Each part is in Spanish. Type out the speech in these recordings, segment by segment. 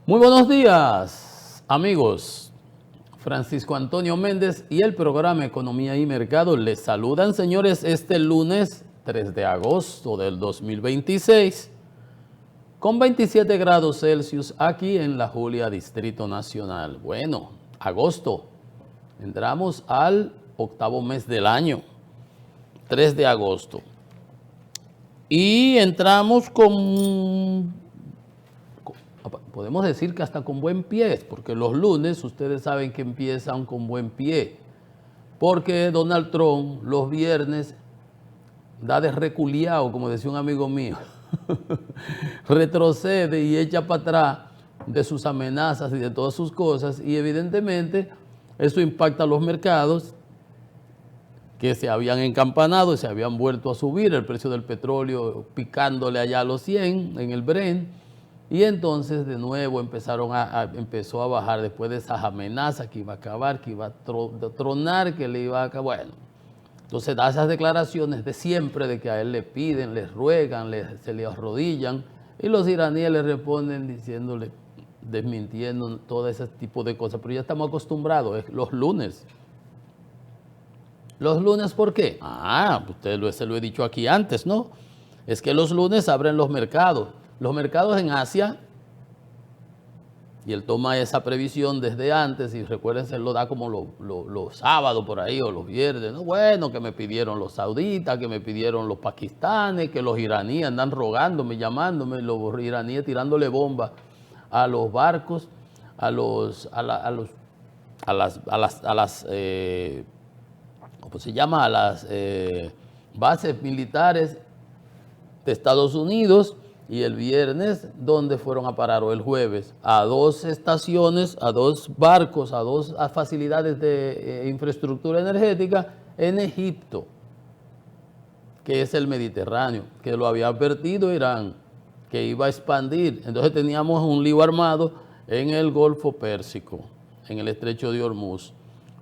Muy buenos días, amigos. Francisco Antonio Méndez y el programa Economía y Mercado les saludan, señores, este lunes 3 de agosto del 2026, con 27 grados Celsius aquí en La Julia, Distrito Nacional. Bueno, agosto, entramos al octavo mes del año, 3 de agosto. Y entramos podemos decir que hasta con buen pie, porque los lunes ustedes saben que empiezan con buen pie, porque Donald Trump los viernes da de reculiao, como decía un amigo mío, retrocede y echa para atrás de sus amenazas y de todas sus cosas, y evidentemente eso impacta a los mercados que se habían encampanado, se habían vuelto a subir, el precio del petróleo picándole allá a los 100 en el Brent. Y entonces de nuevo empezó a bajar después de esas amenazas que iba a acabar, que iba a tronar, que le iba a acabar. Bueno, entonces da esas declaraciones de siempre de que a él le piden, le ruegan, se le arrodillan, y los iraníes le responden diciéndole, desmintiendo todo ese tipo de cosas. Pero ya estamos acostumbrados, es los lunes. ¿Los lunes por qué? Se lo he dicho aquí antes, ¿no? Es que los lunes abren los mercados. Los mercados en Asia, y él toma esa previsión desde antes, y recuerden, él lo da como los sábados por ahí, o los viernes, ¿no? Bueno, que me pidieron los sauditas, que me pidieron los pakistanes, que los iraníes andan rogándome, llamándome, los iraníes tirándole bombas a los barcos, ¿cómo se llama? A las bases militares de Estados Unidos. Y el viernes, ¿dónde fueron a parar? O el jueves, a dos estaciones, a dos barcos, a dos facilidades de infraestructura energética en Egipto, que es el Mediterráneo, que lo había advertido Irán, que iba a expandir. Entonces teníamos un lío armado en el Golfo Pérsico, en el Estrecho de Hormuz.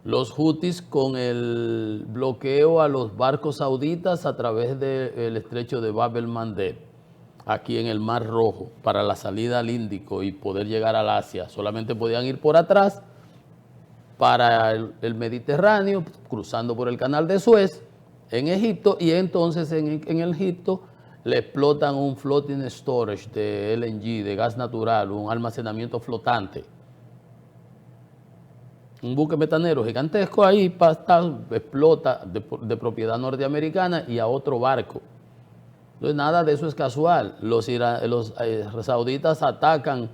Los Houthis con el bloqueo a los barcos sauditas a través del Estrecho de Bab el-Mandeb, aquí en el Mar Rojo, para la salida al Índico y poder llegar al Asia. Solamente podían ir por atrás para el Mediterráneo, cruzando por el Canal de Suez, en Egipto, y entonces en Egipto le explotan un floating storage de LNG, de gas natural, un almacenamiento flotante. Un buque metanero gigantesco ahí explota de propiedad norteamericana y a otro barco. Entonces, nada de eso es casual. Los sauditas atacan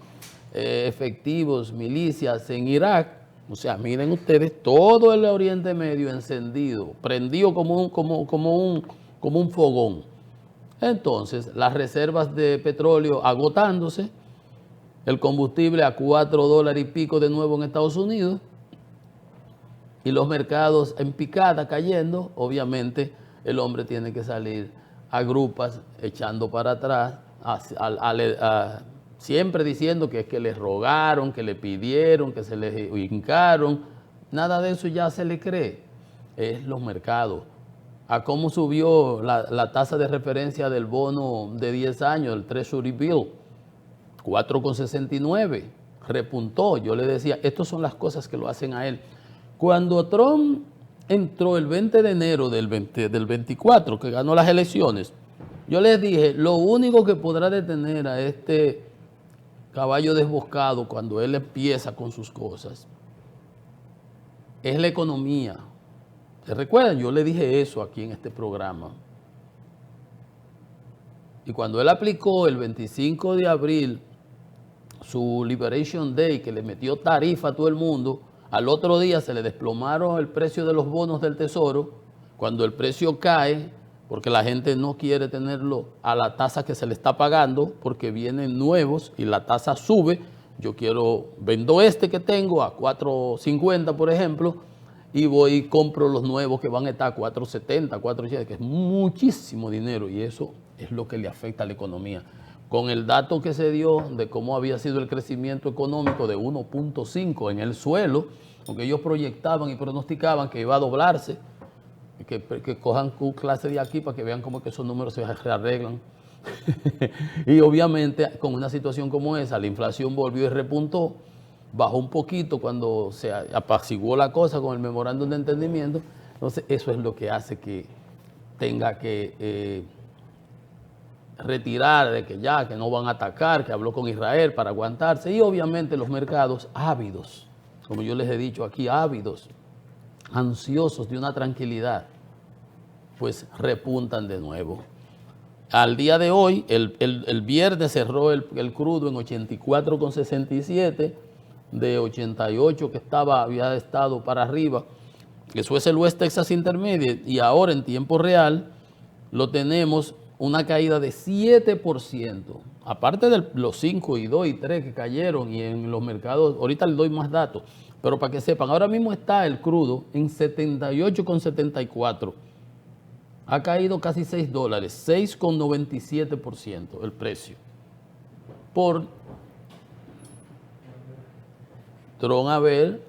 efectivos, milicias en Irak. O sea, miren ustedes, todo el Oriente Medio encendido, prendido como un fogón. Entonces, las reservas de petróleo agotándose, el combustible a $4 y pico de nuevo en Estados Unidos, y los mercados en picada cayendo. Obviamente, el hombre tiene que salir a grupas, echando para atrás, siempre diciendo que es que les rogaron, que le pidieron, que se les hincaron. Nada de eso ya se le cree. Es los mercados. A cómo subió la tasa de referencia del bono de 10 años, el Treasury Bill, 4,69, repuntó. Yo le decía, estas son las cosas que lo hacen a él. Cuando Trump entró el 20 de enero del 24, que ganó las elecciones, yo les dije, lo único que podrá detener a este caballo desbocado cuando él empieza con sus cosas es la economía. ¿Se recuerdan? Yo le dije eso aquí en este programa. Y cuando él aplicó el 25 de abril su Liberation Day, que le metió tarifa a todo el mundo, al otro día se le desplomaron el precio de los bonos del Tesoro. Cuando el precio cae, porque la gente no quiere tenerlo a la tasa que se le está pagando, porque vienen nuevos y la tasa sube. Yo vendo este que tengo a 4.50, por ejemplo, y voy y compro los nuevos que van a estar a 4.70, 4.80, que es muchísimo dinero, y eso es lo que le afecta a la economía. Con el dato que se dio de cómo había sido el crecimiento económico de 1.5 en el suelo, porque ellos proyectaban y pronosticaban que iba a doblarse, que cojan clase de aquí para que vean cómo que esos números se arreglan. Y obviamente con una situación como esa, la inflación volvió y repuntó, bajó un poquito cuando se apaciguó la cosa con el memorándum de entendimiento. Entonces eso es lo que hace que tenga que retirar, de que ya, que no van a atacar, que habló con Israel para aguantarse. Y obviamente los mercados ávidos, como yo les he dicho aquí, ávidos, ansiosos de una tranquilidad, pues repuntan de nuevo. Al día de hoy, el viernes cerró el crudo en 84,67, de 88 que había estado para arriba. Eso es el West Texas Intermediate, y ahora en tiempo real lo tenemos una caída de 7%. Aparte de los 5 y 2 y 3 que cayeron, y en los mercados, ahorita les doy más datos, pero para que sepan, ahora mismo está el crudo en 78,74. Ha caído casi $6, 6,97% el precio. Por Trump haber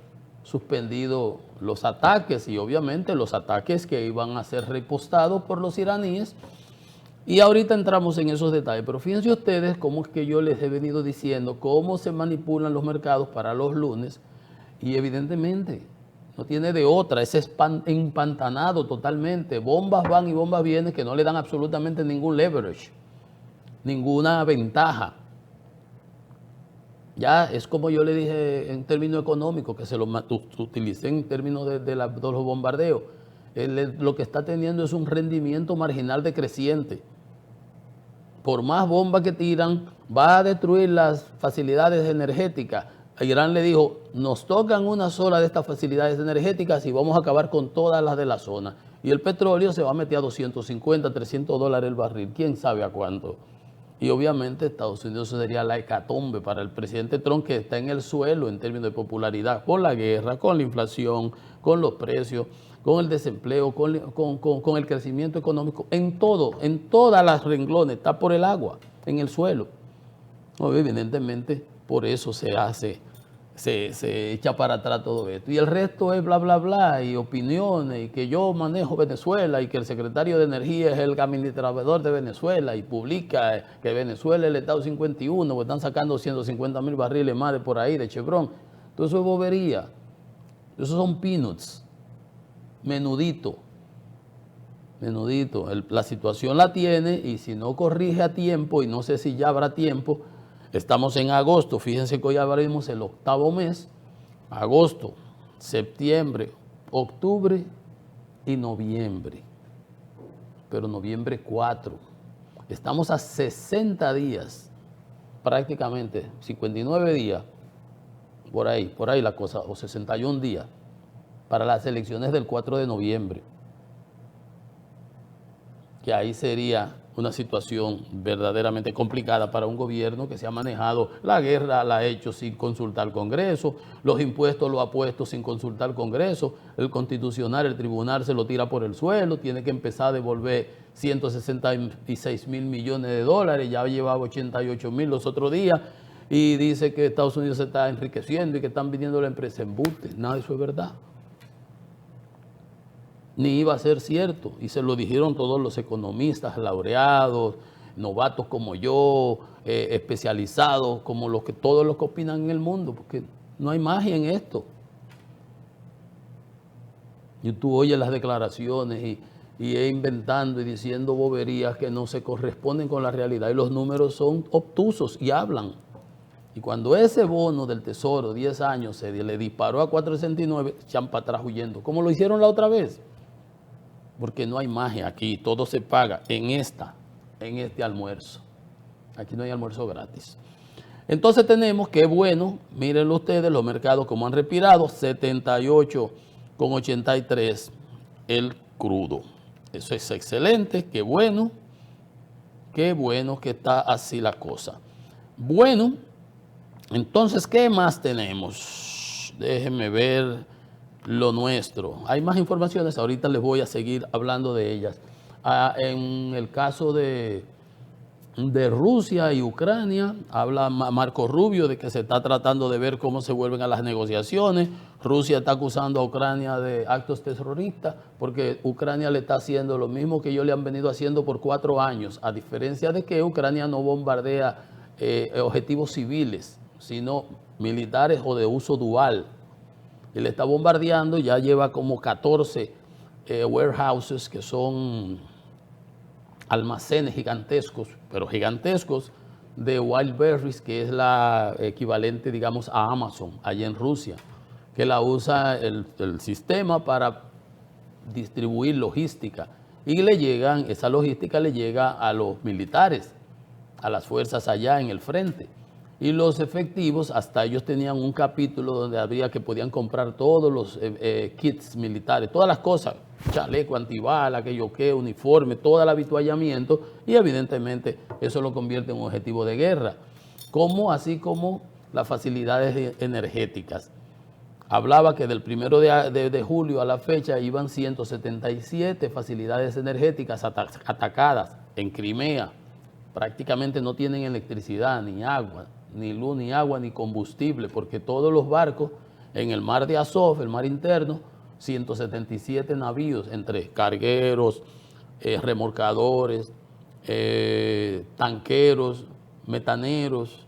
suspendido los ataques, y obviamente los ataques que iban a ser repostados por los iraníes. Y ahorita entramos en esos detalles, pero fíjense ustedes cómo es que yo les he venido diciendo cómo se manipulan los mercados para los lunes, y evidentemente no tiene de otra, es empantanado totalmente, bombas van y bombas vienen que no le dan absolutamente ningún leverage, ninguna ventaja. Ya es como yo le dije en términos económicos, que se lo utilicé en términos de los bombardeos. Lo que está teniendo es un rendimiento marginal decreciente. Por más bombas que tiran, va a destruir las facilidades energéticas. Irán le dijo, nos tocan una sola de estas facilidades energéticas y vamos a acabar con todas las de la zona. Y el petróleo se va a meter a 250, $300 el barril, quién sabe a cuánto. Y obviamente Estados Unidos sería la hecatombe para el presidente Trump, que está en el suelo en términos de popularidad, con la guerra, con la inflación, con los precios, con el desempleo, con el crecimiento económico, en todo, en todas las renglones, está por el agua, en el suelo. No, evidentemente, por eso se echa para atrás todo esto. Y el resto es bla, bla, bla, y opiniones, y que yo manejo Venezuela, y que el secretario de Energía es el administrador de Venezuela, y publica que Venezuela es el Estado 51, porque están sacando 150,000 barriles más de por ahí, de Chevron. Todo eso es bobería. Esos son peanuts. Menudito. La situación la tiene, y si no corrige a tiempo, y no sé si ya habrá tiempo. Estamos en agosto, fíjense que hoy abrimos el 8º mes, agosto, septiembre, octubre y noviembre, pero noviembre 4. Estamos a 60 días, prácticamente 59 días, por ahí la cosa, o 61 días, para las elecciones del 4 de noviembre, que ahí sería una situación verdaderamente complicada para un gobierno que se ha manejado. La guerra la ha hecho sin consultar al Congreso, los impuestos lo ha puesto sin consultar al Congreso, el Constitucional, el Tribunal se lo tira por el suelo, tiene que empezar a devolver 166,000 millones de dólares, ya llevaba 88,000 los otros días, y dice que Estados Unidos se está enriqueciendo y que están viniendo la empresa. Embuste, nada de eso es verdad. Ni iba a ser cierto, y se lo dijeron todos los economistas laureados, novatos como yo, especializados como todos los que opinan en el mundo, porque no hay magia en esto. Y tú oyes las declaraciones y inventando y diciendo boberías que no se corresponden con la realidad, y los números son obtusos y hablan. Y cuando ese bono del Tesoro, 10 años, se le disparó a 4.69, echan para atrás huyendo, como lo hicieron la otra vez. Porque no hay magia aquí, todo se paga en este almuerzo. Aquí no hay almuerzo gratis. Entonces tenemos que, bueno, mírenlo ustedes, los mercados como han respirado, 78,83 el crudo. Eso es excelente, qué bueno que está así la cosa. Bueno, entonces, ¿qué más tenemos? Déjenme ver lo nuestro. Hay más informaciones, ahorita les voy a seguir hablando de ellas. En el caso de de Rusia y Ucrania. Habla Marco Rubio de que se está tratando de ver cómo se vuelven a las negociaciones. Rusia está acusando a Ucrania de actos terroristas porque Ucrania le está haciendo lo mismo que ellos le han venido haciendo por 4 años, a diferencia de que Ucrania no bombardea objetivos civiles, sino militares o de uso dual. Y le está bombardeando, ya lleva como 14 warehouses, que son almacenes gigantescos, pero gigantescos, de Wildberries, que es la equivalente, digamos, a Amazon, allá en Rusia, que la usa el sistema para distribuir logística. Y esa logística le llega a los militares, a las fuerzas allá en el frente. Y los efectivos, hasta ellos tenían un capítulo donde había que podían comprar todos los kits militares, todas las cosas, chaleco, antibala, aquello que, uniforme, todo el habituallamiento, y evidentemente eso lo convierte en un objetivo de guerra, así como las facilidades energéticas. Hablaba que del 1 de julio a la fecha iban 177 facilidades energéticas atacadas en Crimea. Prácticamente no tienen electricidad, ni agua, ni luz, ni agua, ni combustible, porque todos los barcos en el mar de Azov, el mar interno, 177 navíos entre cargueros, remolcadores, tanqueros, metaneros,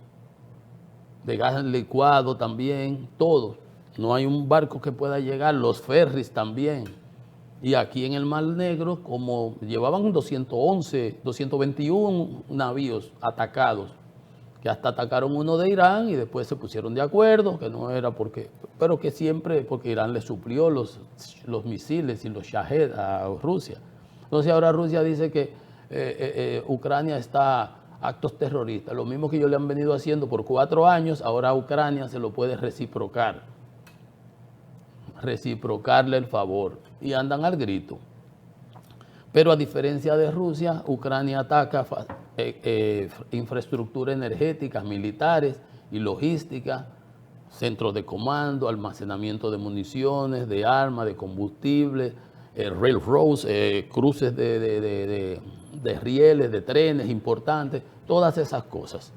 de gas licuado también, todos. No hay un barco que pueda llegar, los ferries también. Y aquí en el Mar Negro, como llevaban 221 navíos atacados, que hasta atacaron uno de Irán y después se pusieron de acuerdo, que no era pero que siempre, porque Irán le suplió los misiles y los Shahed a Rusia. Entonces ahora Rusia dice que Ucrania está actos terroristas, lo mismo que ellos le han venido haciendo por 4 años, ahora Ucrania se lo puede reciprocarle el favor, y andan al grito. Pero a diferencia de Rusia, Ucrania ataca infraestructura energética, militares y logística, centros de comando, almacenamiento de municiones, de armas, de combustible, railroads, cruces de rieles, de trenes importantes, todas esas cosas.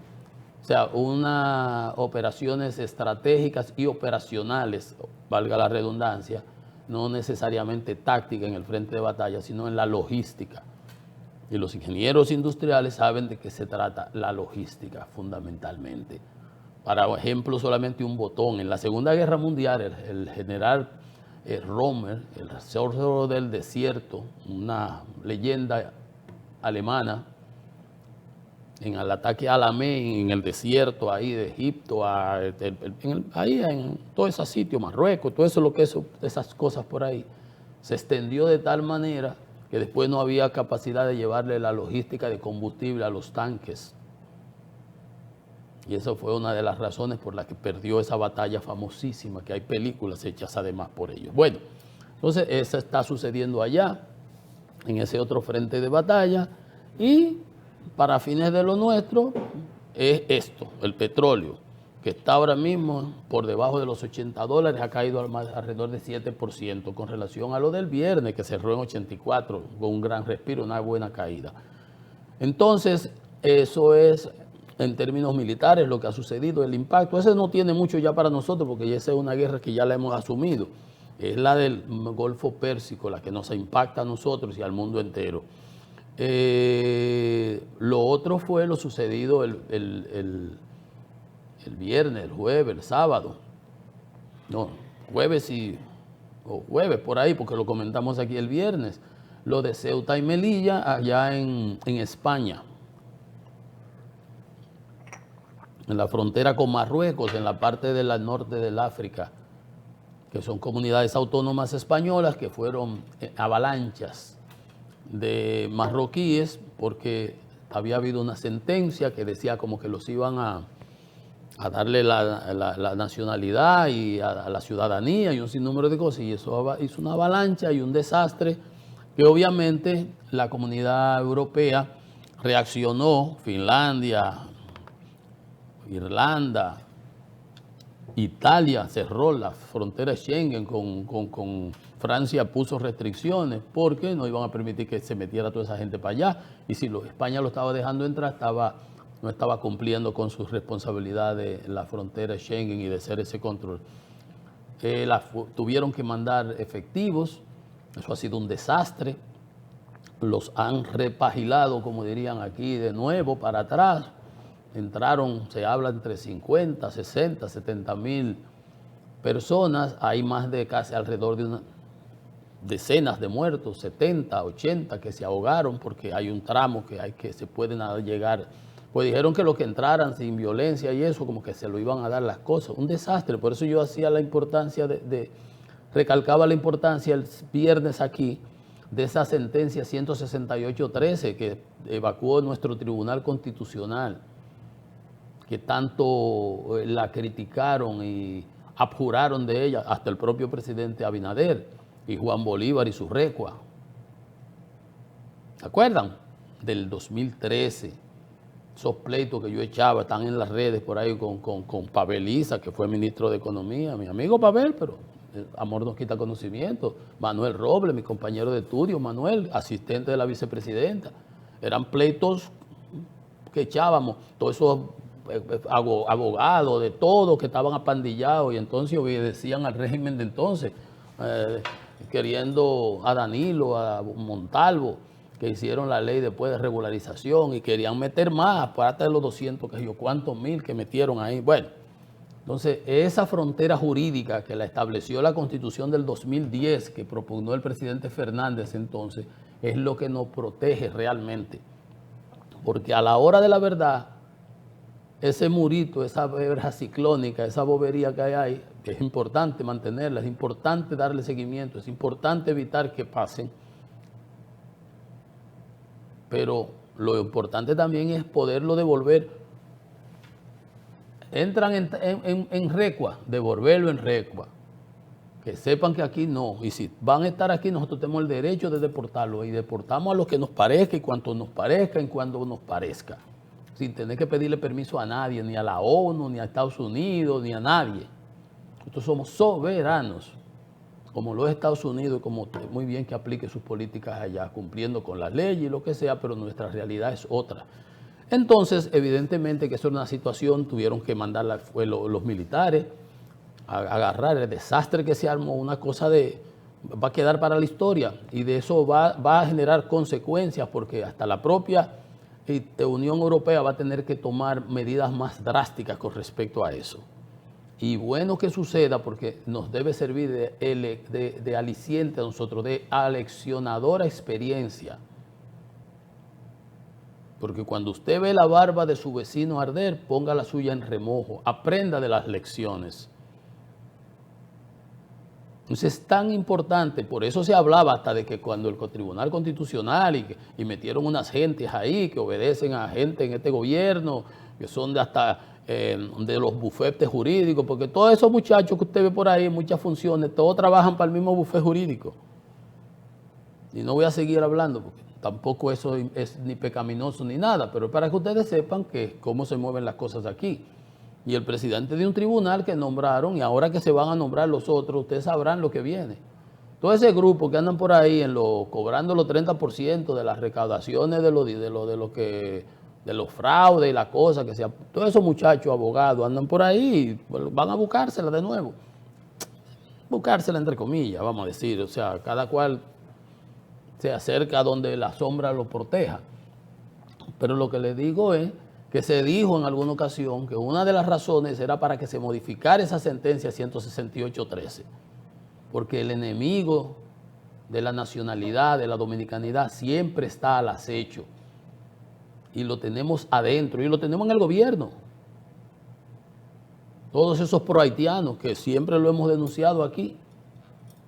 O sea, unas operaciones estratégicas y operacionales, valga la redundancia, no necesariamente táctica en el frente de batalla, sino en la logística. Y los ingenieros industriales saben de qué se trata la logística fundamentalmente. Para ejemplo, solamente un botón. En la Segunda Guerra Mundial, el general Rommel, el zorro del desierto, una leyenda alemana, en el ataque a Alamein, en el desierto ahí de Egipto, ahí en todo ese sitio, Marruecos, todo eso, esas cosas por ahí, se extendió de tal manera que después no había capacidad de llevarle la logística de combustible a los tanques. Y eso fue una de las razones por las que perdió esa batalla famosísima, que hay películas hechas además por ellos. Bueno, entonces eso está sucediendo allá, en ese otro frente de batalla, y para fines de lo nuestro es esto, el petróleo, que está ahora mismo por debajo de los $80, ha caído alrededor de 7% con relación a lo del viernes, que cerró en 84, con un gran respiro, una buena caída. Entonces, eso es en términos militares lo que ha sucedido, el impacto. Ese no tiene mucho ya para nosotros, porque ya esa es una guerra que ya la hemos asumido. Es la del Golfo Pérsico, la que nos impacta a nosotros y al mundo entero. Lo otro fue lo sucedido el viernes, el jueves, el sábado. No, jueves por ahí, porque lo comentamos aquí el viernes. Lo de Ceuta y Melilla allá en España. En la frontera con Marruecos, en la parte del norte del África, que son comunidades autónomas españolas que fueron avalanchas de marroquíes, porque había habido una sentencia que decía como que los iban a darle la nacionalidad y a la ciudadanía y un sinnúmero de cosas, y eso hizo una avalancha y un desastre que obviamente la comunidad europea reaccionó, Finlandia, Irlanda, Italia cerró la frontera Schengen, con Francia puso restricciones porque no iban a permitir que se metiera toda esa gente para allá. Y si España lo estaba dejando entrar, no estaba cumpliendo con sus responsabilidades de la frontera Schengen y de hacer ese control. Tuvieron que mandar efectivos, eso ha sido un desastre. Los han repagilado, como dirían aquí, de nuevo para atrás. Entraron, se habla entre 50, 60, 70 mil personas. Hay más de casi alrededor de decenas de muertos, 70, 80 que se ahogaron porque hay un tramo que se pueden llegar. Pues dijeron que los que entraran sin violencia y eso, como que se lo iban a dar las cosas. Un desastre. Por eso yo hacía la importancia recalcaba la importancia el viernes aquí de esa sentencia 168-13 que evacuó nuestro Tribunal Constitucional, que tanto la criticaron y abjuraron de ella hasta el propio presidente Abinader y Juan Bolívar y su recua. ¿Se acuerdan? Del 2013. Esos pleitos que yo echaba están en las redes por ahí con Pavel Isa, que fue ministro de Economía, mi amigo Pavel, pero amor nos quita conocimiento. Manuel Robles, mi compañero de estudio, Manuel, asistente de la vicepresidenta. Eran pleitos que echábamos, todos esos abogados de todos que estaban apandillados y entonces obedecían al régimen de entonces, queriendo a Danilo, a Montalvo, que hicieron la ley después de regularización y querían meter más, aparte de los 200, que yo, cuántos mil que metieron ahí. Bueno, entonces esa frontera jurídica que la estableció la Constitución del 2010, que propugnó el presidente Fernández entonces, es lo que nos protege realmente. Porque a la hora de la verdad, ese murito, esa verja ciclónica, esa bobería que hay ahí, es importante mantenerla, es importante darle seguimiento, es importante evitar que pasen. Pero lo importante también es poderlo devolver. Entran en recua, devolverlo en recua. Que sepan que aquí no. Y si van a estar aquí, nosotros tenemos el derecho de deportarlo. Y deportamos a los que nos parezca y cuanto nos parezca y cuando nos parezca. Sin tener que pedirle permiso a nadie, ni a la ONU, ni a Estados Unidos, ni a nadie. Nosotros somos soberanos, como los Estados Unidos, como muy bien que aplique sus políticas allá, cumpliendo con las leyes y lo que sea, pero nuestra realidad es otra. Entonces, evidentemente que eso era una situación, tuvieron que mandar los militares a agarrar el desastre que se armó, una cosa va a quedar para la historia y de eso va a generar consecuencias porque hasta la propia Unión Europea va a tener que tomar medidas más drásticas con respecto a eso. Y bueno que suceda porque nos debe servir de aliciente a nosotros, de aleccionadora experiencia. Porque cuando usted ve la barba de su vecino arder, ponga la suya en remojo, aprenda de las lecciones. Entonces es tan importante, por eso se hablaba hasta de que cuando el Tribunal Constitucional y metieron unas gentes ahí que obedecen a gente en este gobierno, que son de los bufetes jurídicos, porque todos esos muchachos que usted ve por ahí, muchas funciones, todos trabajan para el mismo bufete jurídico. Y no voy a seguir hablando, porque tampoco eso es ni pecaminoso ni nada, pero para que ustedes sepan cómo se mueven las cosas aquí. Y el presidente de un tribunal que nombraron, y ahora que se van a nombrar los otros, ustedes sabrán lo que viene. Todo ese grupo que andan por ahí cobrando los 30% de las recaudaciones de los fraudes y las cosas, todos esos muchachos abogados andan por ahí y van a buscársela de nuevo. Buscársela entre comillas, vamos a decir. O sea, cada cual se acerca a donde la sombra lo proteja. Pero lo que les digo es que se dijo en alguna ocasión que una de las razones era para que se modificara esa sentencia 168-13, porque el enemigo de la nacionalidad, de la dominicanidad, siempre está al acecho. Y lo tenemos adentro, y lo tenemos en el gobierno. Todos esos prohaitianos que siempre lo hemos denunciado aquí,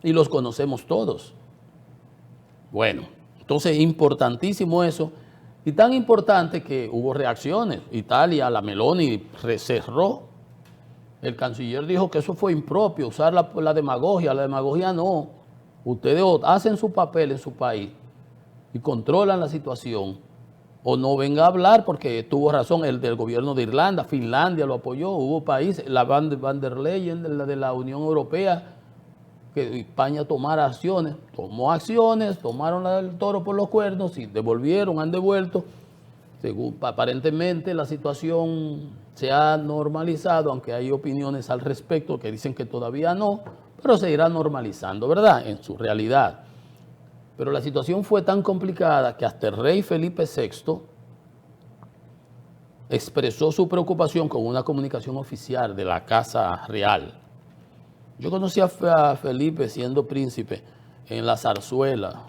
y los conocemos todos. Bueno, entonces importantísimo eso. Y tan importante que hubo reacciones. Italia, la Meloni cerró. El canciller dijo que eso fue impropio, usar la demagogia. La demagogia no. Ustedes hacen su papel en su país y controlan la situación o no venga a hablar, porque tuvo razón el del gobierno de Irlanda, Finlandia lo apoyó, hubo países, la Van der Leyen de la Unión Europea, que España tomara acciones, tomó acciones, tomaron el toro por los cuernos y devolvieron, han devuelto. Según, aparentemente la situación se ha normalizado, aunque hay opiniones al respecto que dicen que todavía no, pero se irá normalizando, ¿verdad?, en su realidad. Pero la situación fue tan complicada que hasta el rey Felipe VI expresó su preocupación con una comunicación oficial de la Casa Real. Yo conocí a Felipe siendo príncipe en la zarzuela.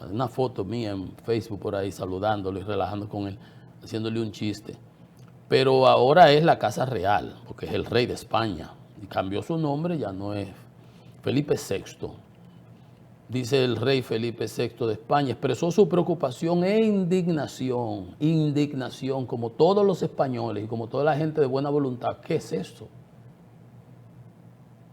Una foto mía en Facebook por ahí saludándolo y relajando con él, haciéndole un chiste. Pero ahora es la Casa Real, porque es el rey de España. Y cambió su nombre, ya no es Felipe VI. Dice el rey Felipe VI de España, expresó su preocupación e indignación, como todos los españoles y como toda la gente de buena voluntad. ¿Qué es eso?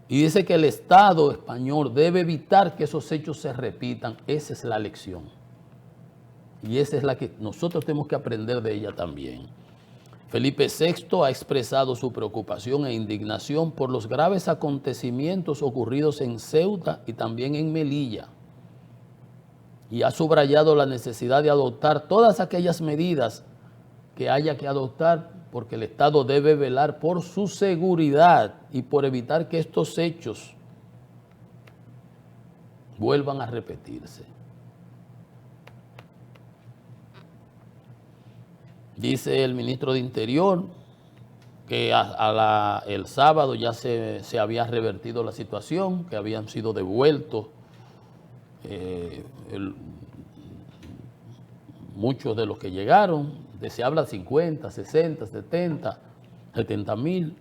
Y dice que el Estado español debe evitar que esos hechos se repitan. Esa es la lección. Y esa es la que nosotros tenemos que aprender de ella también. Felipe VI ha expresado su preocupación e indignación por los graves acontecimientos ocurridos en Ceuta y también en Melilla. Y ha subrayado la necesidad de adoptar todas aquellas medidas que haya que adoptar, porque el Estado debe velar por su seguridad y por evitar que estos hechos vuelvan a repetirse. Dice el ministro de Interior que el sábado ya se había revertido la situación, que habían sido devueltos muchos de los que llegaron, se habla de 50, 60, 70 mil,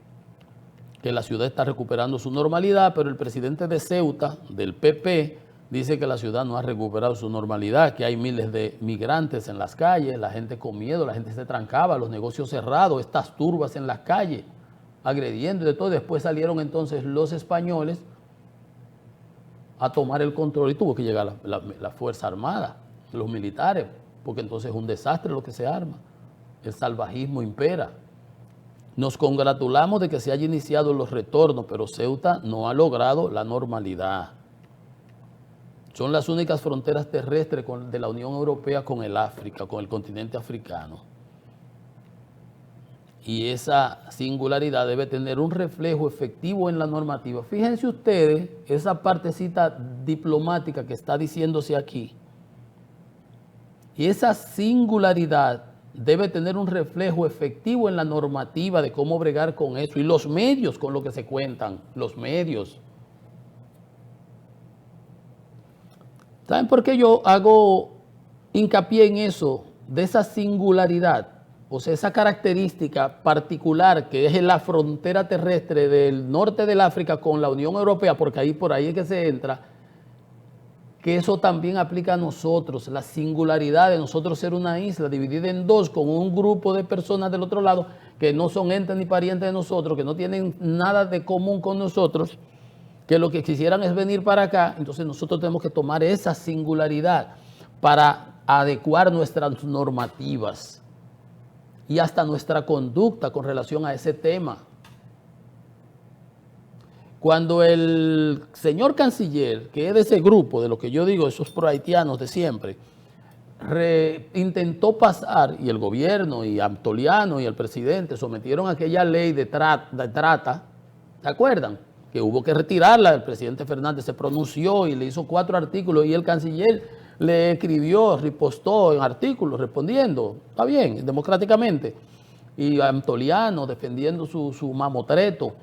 que la ciudad está recuperando su normalidad, pero el presidente de Ceuta, del PP, dice que la ciudad no ha recuperado su normalidad, que hay miles de migrantes en las calles, la gente con miedo, la gente se trancaba, los negocios cerrados, estas turbas en las calles, agrediendo y de todo. Después salieron entonces los españoles a tomar el control y tuvo que llegar la Fuerza Armada, los militares, porque entonces es un desastre lo que se arma. El salvajismo impera. Nos congratulamos de que se haya iniciado los retornos, pero Ceuta no ha logrado la normalidad. Son las únicas fronteras terrestres de la Unión Europea con el África, con el continente africano. Y esa singularidad debe tener un reflejo efectivo en la normativa. Fíjense ustedes esa partecita diplomática que está diciéndose aquí. Y esa singularidad debe tener un reflejo efectivo en la normativa de cómo bregar con eso. Y los medios con lo que se cuentan, los medios. ¿Saben por qué yo hago hincapié en eso, de esa singularidad? O sea, esa característica particular que es en la frontera terrestre del norte del África con la Unión Europea, porque por ahí es que se entra, que eso también aplica a nosotros, la singularidad de nosotros ser una isla dividida en dos con un grupo de personas del otro lado que no son entes ni parientes de nosotros, que no tienen nada de común con nosotros, que lo que quisieran es venir para acá. Entonces nosotros tenemos que tomar esa singularidad para adecuar nuestras normativas y hasta nuestra conducta con relación a ese tema. Cuando el señor canciller, que es de ese grupo, de lo que yo digo, esos pro-haitianos de siempre, intentó pasar, y el gobierno, y Antoliano, y el presidente, sometieron aquella ley de trata, ¿se acuerdan? Que hubo que retirarla, el presidente Fernández se pronunció y le hizo 4 artículos, y el canciller le escribió, ripostó en artículos, respondiendo, está bien, democráticamente, y Antoliano defendiendo su mamotreto.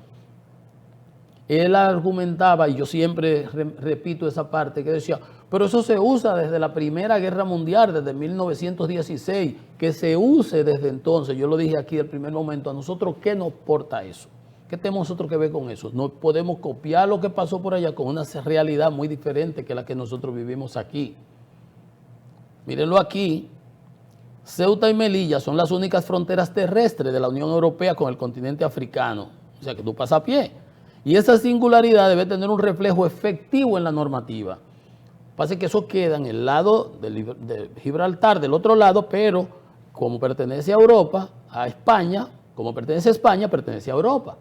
Él argumentaba, y yo siempre repito esa parte, que decía, pero eso se usa desde la Primera Guerra Mundial, desde 1916, que se use desde entonces. Yo lo dije aquí el primer momento, a nosotros, ¿qué nos importa eso? ¿Qué tenemos nosotros que ver con eso? No podemos copiar lo que pasó por allá con una realidad muy diferente que la que nosotros vivimos aquí. Mírenlo aquí, Ceuta y Melilla son las únicas fronteras terrestres de la Unión Europea con el continente africano. O sea que tú pasas a pie. Y esa singularidad debe tener un reflejo efectivo en la normativa Pasa que eso queda en el lado de Gibraltar, del otro lado, pero como pertenece a Europa, a España, como pertenece a España, pertenece a Europa.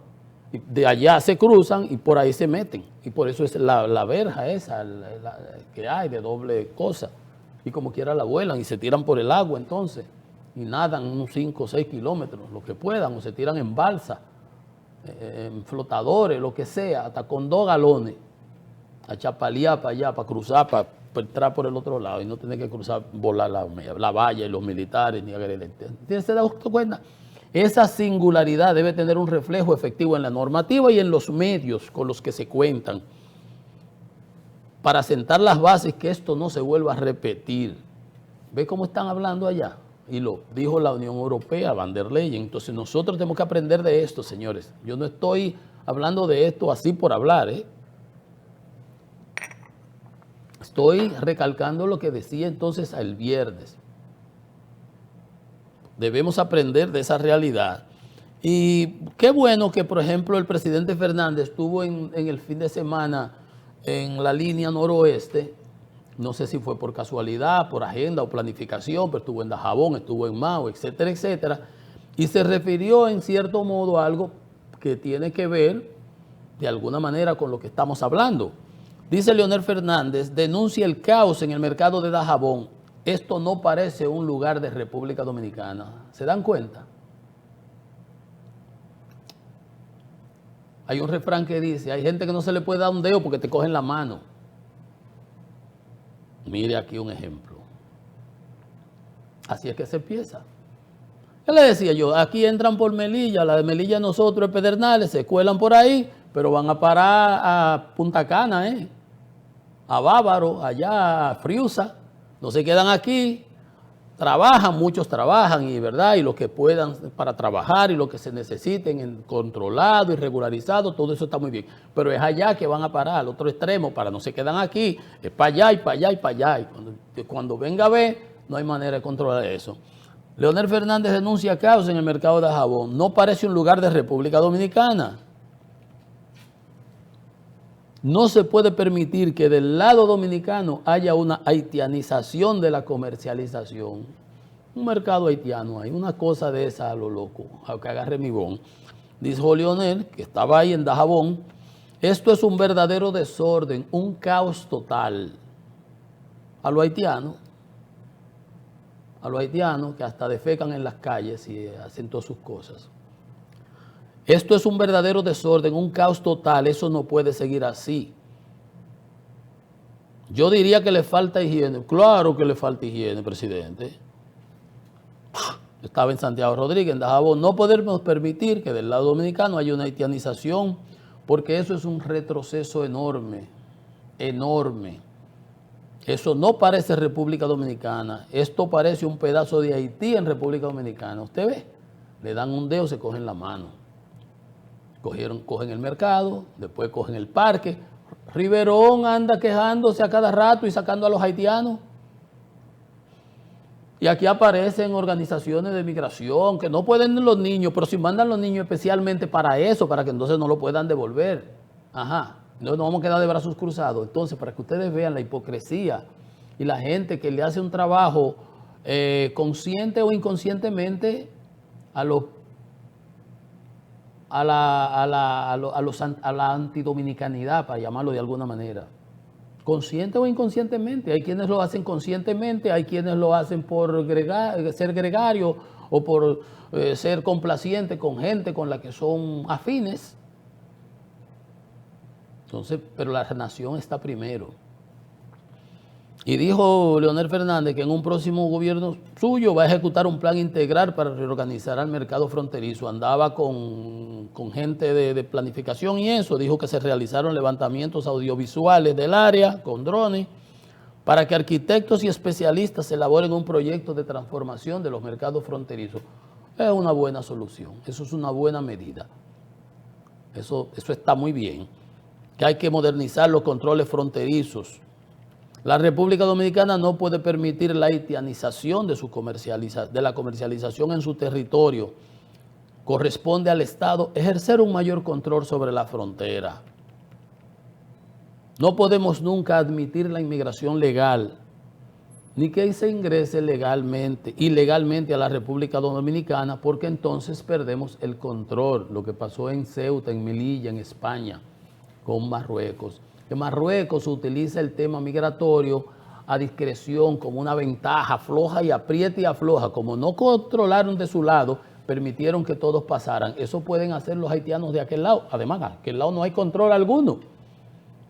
Y de allá se cruzan y por ahí se meten. Y por eso es la verja esa que hay de doble cosa. Y como quiera la vuelan y se tiran por el agua entonces. Y nadan unos 5 o 6 kilómetros, lo que puedan, o se tiran en balsa, en flotadores, lo que sea, hasta con 2 galones, a chapalear para allá, para cruzar, para entrar por el otro lado y no tener que cruzar, volar la valla y los militares, ni agredentes. ¿Se da cuenta? Esa singularidad debe tener un reflejo efectivo en la normativa y en los medios con los que se cuentan para sentar las bases que esto no se vuelva a repetir. ¿Ve cómo están hablando allá? Y lo dijo la Unión Europea, Van der Leyen. Entonces nosotros tenemos que aprender de esto, señores. Yo no estoy hablando de esto así por hablar, ¿eh? Estoy recalcando lo que decía entonces el viernes. Debemos aprender de esa realidad. Y qué bueno que, por ejemplo, el presidente Fernández estuvo en el fin de semana en la línea noroeste. No sé si fue por casualidad, por agenda o planificación, pero estuvo en Dajabón, estuvo en Mao, etcétera, etcétera. Y se refirió en cierto modo a algo que tiene que ver de alguna manera con lo que estamos hablando. Dice Leonel Fernández, denuncia el caos en el mercado de Dajabón. Esto no parece un lugar de República Dominicana. ¿Se dan cuenta? Hay un refrán que dice, hay gente que no se le puede dar un dedo porque te cogen la mano. Mire aquí un ejemplo. Así es que se empieza. ¿Qué le decía yo? Aquí entran por Melilla, la de Melilla nosotros, de Pedernales, se cuelan por ahí, pero van a parar a Punta Cana, a Bávaro, allá a Friusa. No se quedan aquí, trabajan, muchos trabajan, y verdad, y los que puedan para trabajar y lo que se necesiten controlado y regularizado, todo eso está muy bien. Pero es allá que van a parar, al otro extremo, para no se quedan aquí, es para allá y para allá y para allá. Y cuando venga a ver, no hay manera de controlar eso. Leonel Fernández denuncia caos en el mercado de Dajabón. No parece un lugar de República Dominicana. No se puede permitir que del lado dominicano haya una haitianización de la comercialización. Un mercado haitiano hay, una cosa de esa a lo loco, a que agarre mi bon. Dijo Leonel, que estaba ahí en Dajabón, esto es un verdadero desorden, un caos total. A los haitianos que hasta defecan en las calles y hacen todas sus cosas. Esto es un verdadero desorden, un caos total, eso no puede seguir así. Yo diría que le falta higiene. Claro que le falta higiene, presidente. Yo estaba en Santiago Rodríguez, en Dajabón. No podemos permitir que del lado dominicano haya una haitianización, porque eso es un retroceso enorme, enorme. Eso no parece República Dominicana. Esto parece un pedazo de Haití en República Dominicana. ¿Usted ve? Le dan un dedo, se cogen la mano. Cogen el mercado, después cogen el parque. Riverón anda quejándose a cada rato y sacando a los haitianos. Y aquí aparecen organizaciones de migración que no pueden los niños, pero si mandan los niños especialmente para eso, para que entonces no lo puedan devolver. Ajá, no nos vamos a quedar de brazos cruzados. Entonces, para que ustedes vean la hipocresía y la gente que le hace un trabajo consciente o inconscientemente a la antidominicanidad, para llamarlo de alguna manera. Consciente o inconscientemente. Hay quienes lo hacen conscientemente, hay quienes lo hacen por ser gregario o por ser complaciente con gente con la que son afines. Entonces, pero la nación está primero. Y dijo Leonel Fernández que en un próximo gobierno suyo va a ejecutar un plan integral para reorganizar al mercado fronterizo. Andaba con gente de planificación y eso. Dijo que se realizaron levantamientos audiovisuales del área con drones para que arquitectos y especialistas elaboren un proyecto de transformación de los mercados fronterizos. Es una buena solución. Eso es una buena medida. Eso está muy bien. Que hay que modernizar los controles fronterizos. La República Dominicana no puede permitir la haitianización de la comercialización en su territorio. Corresponde al Estado ejercer un mayor control sobre la frontera. No podemos nunca admitir la inmigración legal, ni que se ingrese ilegalmente a la República Dominicana, porque entonces perdemos el control. Lo que pasó en Ceuta, en Melilla, en España, con Marruecos. Que Marruecos utiliza el tema migratorio a discreción como una ventaja, floja y aprieta y afloja. Como no controlaron de su lado, permitieron que todos pasaran. Eso pueden hacer los haitianos de aquel lado. Además, de aquel lado no hay control alguno.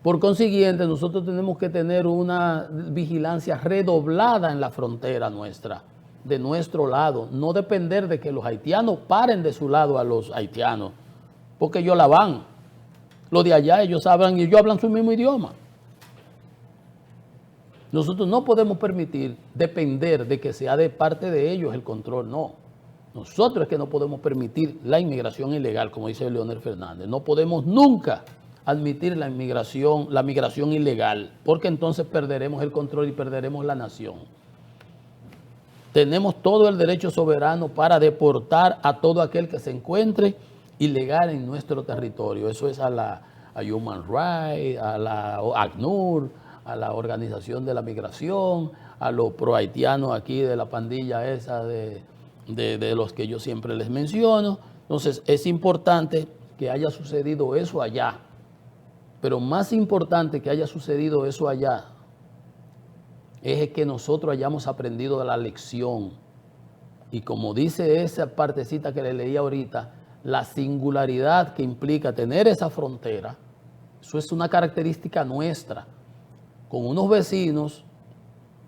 Por consiguiente, nosotros tenemos que tener una vigilancia redoblada en la frontera nuestra, de nuestro lado. No depender de que los haitianos paren de su lado a los haitianos, porque ellos la van. Los de allá, ellos hablan y ellos hablan su mismo idioma. Nosotros no podemos permitir depender de que sea de parte de ellos el control, no. Nosotros es que no podemos permitir la inmigración ilegal, como dice Leonel Fernández. No podemos nunca admitir la migración ilegal, porque entonces perderemos el control y perderemos la nación. Tenemos todo el derecho soberano para deportar a todo aquel que se encuentre ilegal en nuestro territorio. Eso es a Human Rights, a la ACNUR, a la Organización de la Migración, a los pro-haitianos aquí de la pandilla esa de los que yo siempre les menciono. Entonces es importante que haya sucedido eso allá. Pero más importante que haya sucedido eso allá es que nosotros hayamos aprendido de la lección. Y como dice esa partecita que le leí ahorita, la singularidad que implica tener esa frontera, eso es una característica nuestra, con unos vecinos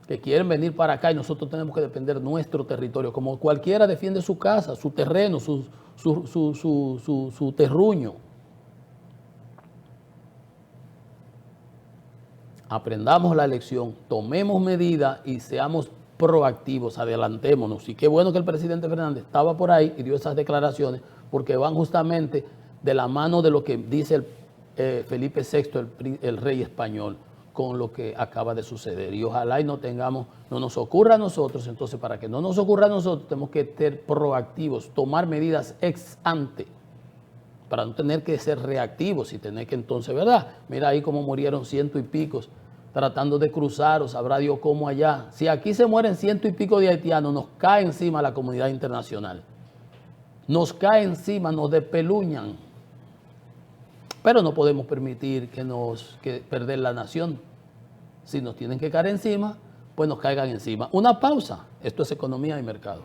que quieren venir para acá y nosotros tenemos que defender nuestro territorio, como cualquiera defiende su casa, su terreno, su terruño. Aprendamos la lección, tomemos medidas y seamos proactivos, adelantémonos. Y qué bueno que el presidente Fernández estaba por ahí y dio esas declaraciones, porque van justamente de la mano de lo que dice Felipe VI, el rey español, con lo que acaba de suceder. Y ojalá y no nos ocurra a nosotros. Entonces, para que no nos ocurra a nosotros, tenemos que ser proactivos, tomar medidas ex ante, para no tener que ser reactivos y tener que entonces, ¿verdad? Mira ahí cómo murieron 100 y pico tratando de cruzar, o sabrá Dios cómo allá. Si aquí se mueren 100 y pico de haitianos, nos cae encima la comunidad internacional. Nos cae encima, nos despeluñan. Pero no podemos permitir que perder la nación. Si nos tienen que caer encima, pues nos caigan encima. Una pausa. Esto es Economía y Mercado.